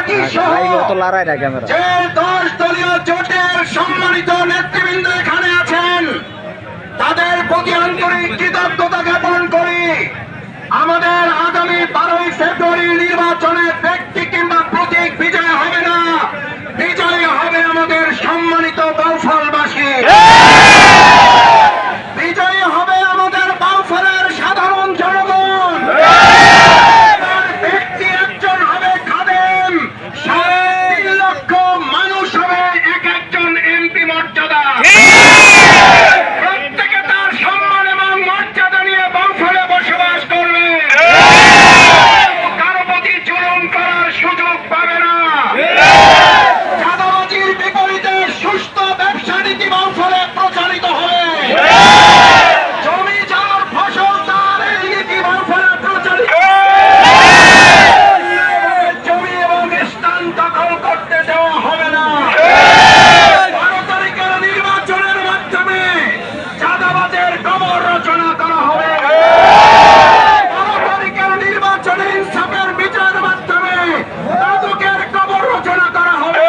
Party সহ যে 10 দলীয় জোটের সম্মানিত নেতৃবৃন্দ এখানে আছেন, তাদের প্রতি আন্তরিক কৃতজ্ঞতা জ্ঞাপন করি। আমাদের আগামী 12ই ফেব্রুয়ারি নির্বাচনে ব্যক্তি কিংবা প্রতীক বিজয় হবে না, বিজয় হবে আমাদের সম্মানিত বাউফলবাসী, বিজয় হবে আমাদের বাউফলের সাধারণ জনগণ। ব্যক্তি একজন হবে খাদেম, 3.5 লক্ষ মানুষ হবে এক একজন এমপি মর্যাদা। প্রত্যেকে তার সম্মান এবং মর্যাদা নিয়ে বাউফলে বসবাস করবে, কারো প্রতি জুলুম করার সুযোগ পাবে না। চাঁদাবাজির বিপরীতে সুস্থ ব্যবসা নীতি বাউফলে প্রচারিত হবে। জমি যার ফসল তার এই নীতি বাউফলে প্রচারিত। জমি এবং স্থান দখল করতে দেওয়া হবে না। 12 তারিখের নির্বাচনের মাধ্যমে চাঁদাবাজের কবর রচনা করা হবে। 12 তারিখের নির্বাচনে ইনসাফের বিচার মাধ্যমে রাজকের কবর রচনা করা হবে।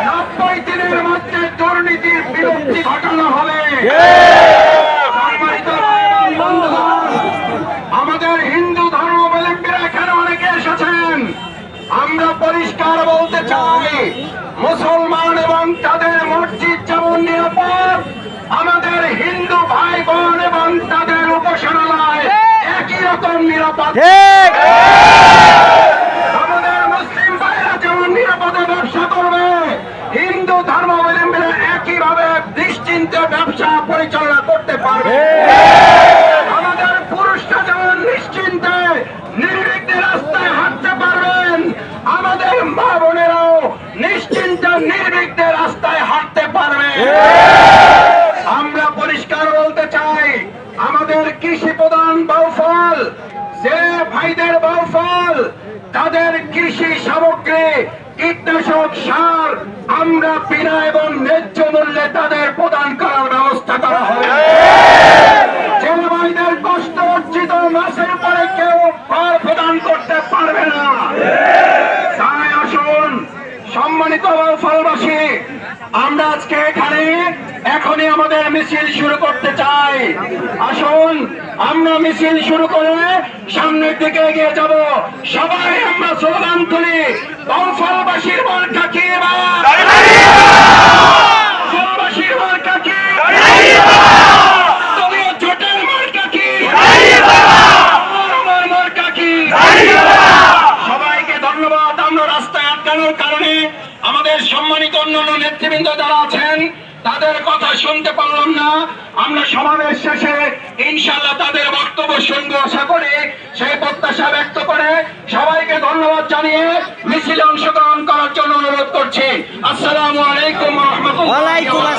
90 দিনের মধ্যে দুর্নীতির বিলুপ্তি ঘটানো হবে। সম্মানিত বন্ধুগণ, আমাদের হিন্দু ধর্মাবলম্বীরা এখানে অনেকে এসেছেন। আমরা পরিষ্কার বলতে চাই, মুসলমান এবং তাদের মসজিদ যেমন নিরাপদ, আমাদের হিন্দু ভাই বোন এবং তাদের উপাসনালয় একই রকম নিরাপদ। আমাদের মুসলিম ভাইরা যেমন নিরাপদে ব্যবসা করবে, হিন্দু ধর্মাবলম্বীরা একইভাবে নিশ্চিন্তে ব্যবসা পরিচালনা করতে পারবে। আমাদের পুরুষরা যেমন নিশ্চিন্তে নির্বিঘ্নে রাস্তায় হাঁটতে পারবেন, আমাদের মা বোনেরাও নিশ্চিন্তে নির্বিঘ্নে রাস্তায় হাঁটতে পারবে। আমরা পরিষ্কার বলতে চাই, আমাদের কৃষি প্রধান বাউফল, যে ভাইদের বাউফল, তাদের কৃষি সামগ্রী, কীটনাশক সার আমরা বিনা এবং ন্যায্য মূল্যে তাদের প্রদান করার ব্যবস্থা করা হবে। যে ভাইদের কষ্ট অর্জিত মাসের পরে কেউ কর প্রদান করতে পারবে না। তাই আসুন সম্মানিত বাউফলবাসী, আমরা আজকে এখানে এখনই আমাদের মিছিল শুরু করতে চাই। আসুন আমরা মিছিল শুরু করে সামনের দিকে এগিয়ে যাব। সবাই আমরা স্লোগান তুলি, বাউফলবাসীর মার্কা কি? বাউফলবাসীর মার্কা কি? দলীয় জোটের মার্কা কি? আমার মার্কা কি? সবাইকে ধন্যবাদ। আমরা রাস্তায় আটকানোর কারণে আমাদের সম্মানিত অন্যান্য নেতৃবৃন্দ যারা আছেন তাদের কথা শুনতে পারলাম না। আমরা সমাবেশ শেষে ইনশাআল্লাহ তাদের বক্তব্য শুনবো আশা করি। সেই প্রত্যাশা ব্যক্ত করে সবাইকে ধন্যবাদ জানিয়ে মিছিলে অংশগ্রহণ করার জন্য অনুরোধ করছি। আসসালামু আলাইকুম ওয়া রাহমাতুল্লাহি ওয়া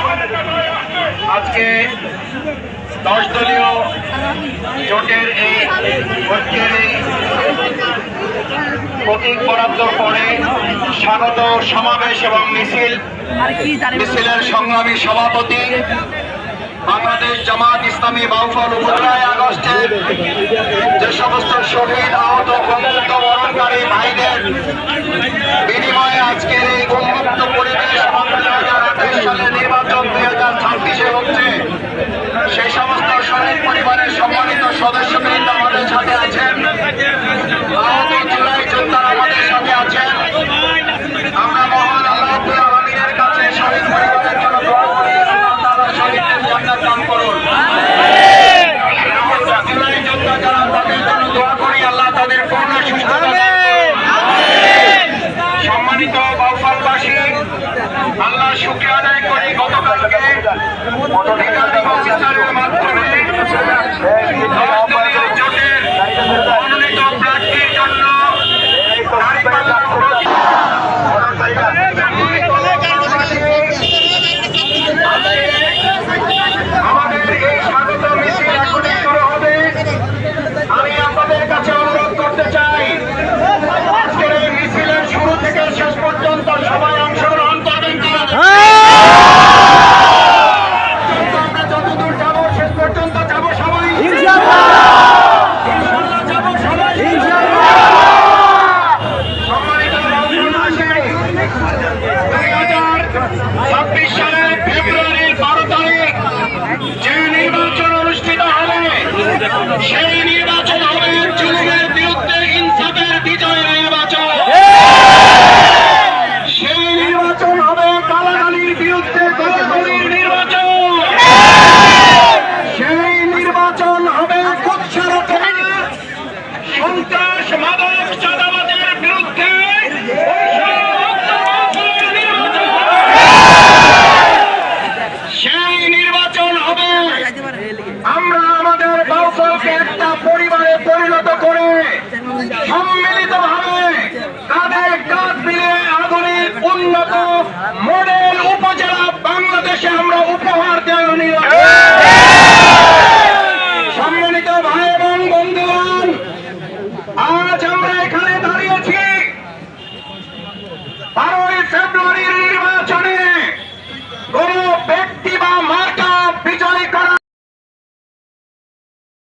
বারাকাতুহু। আজকে 10 দলীয় জোটের এই ঐক্যের প্রতীক বরাদ্দর পরে স্বাগত সমাবেশ এবং মিছিলের সংগ্রামী সভাপতি বাংলাদেশ জামাত ইসলামী বাউফল উপজেলায় আগস্টের যে সমস্ত শহীদ আহত বঙ্গবন্ধু বরণকারী ভাইদের বিনিময়ে আজকের এই উন্মুক্ত পরিবেশ 2028 সালের নির্বাচন 2026-এ হচ্ছে, সেই সমস্ত শহীদ পরিবারের সম্মানিত সদস্যবৃন্দ আমাদের সাথে আছেন, আহত জুলাই যোদ্ধারা আমাদের সাথে আছেন। আমরা মহান আল্লাহ রাব্বুল আলামিনের কাছে শহীদ পরিবারের জন্য দোয়া করি, আল্লাহ তাআলা শহীদদের জান্নাত দান করুন। জুলাই যোদ্ধা যারা তাদের জন্য দোয়া করি, আল্লাহ তাদের পূর্ণ সুস্থতা দান করুন। সম্মানিত বাউফলবাসী, আল্লাহ শুকরিয়া আদায় করি, গতকালকে বিচারের মাধ্যমে সেই নির্বাচন হবে জুলুমের বিরুদ্ধে ইনসাফের বিজয়ের নির্বাচন। সেই নির্বাচন হবে কালাগালির বিরুদ্ধে গণতন্ত্রের নির্বাচন। সেই নির্বাচন হবে কুৎসারোপণ, সন্ত্রাস, মাদক, চাঁদাবাজের বিরুদ্ধে সেই নির্বাচন হবে। আমরা আমাদের বাউফলকে একটা পরিবারে পরিণত করে সম্মিলিতভাবে কাঁধে কাঁধ মিলিয়ে আধুনিক উন্নত মডেল উপজেলা বাংলাদেশে আমরা